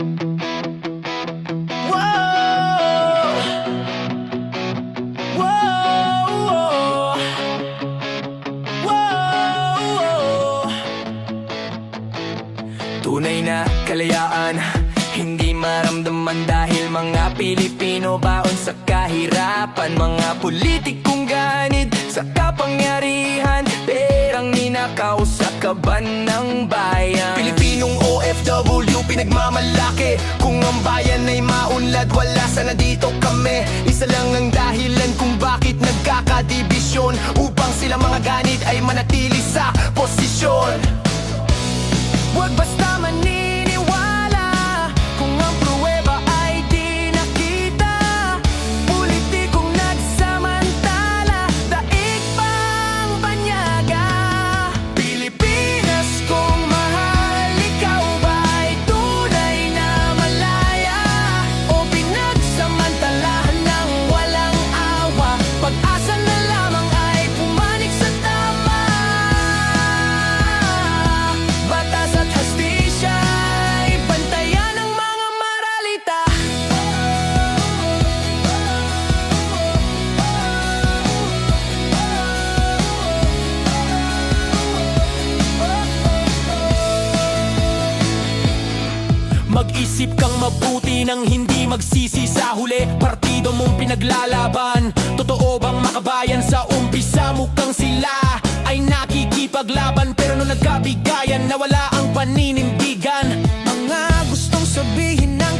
Tunay na kalayaan, hindi maramdaman dahil mga Pilipino baon sa kahirapan. Mga politikong ganid sa kapangyarihan, perang ninakaw sa kaban ng bayan. Pilipinong OFW pinagmamalaki, kung ang bayan ay maunlad wala sana dito kami. Isa lang ang dahilan kung bakit nagkakadibisyon, upang sila mga ganid ay manatili sa posisyon. Huwag basta maniniwala kung ang pruweba ay di nakita. Politikong nagsamantala, daig pang banyaga. Pilipinas kung mahal, ikaw ba'y tunay na malaya? O pinagsamantalahan ng walang awa? Pag-asa na lamang ay pumanig sa tama. Batas at hastisya ay bantayan ng mga maralita. Mag-isip kang mabuti nang hindi magsisi sa huli. Partido mong pinaglalaban, totoo bang makabayan? Sa umpisa mukhang sila ay nakikipaglaban, pero nung nagkabigayan nawala ang paninindigan. Mga gustong sabihin ng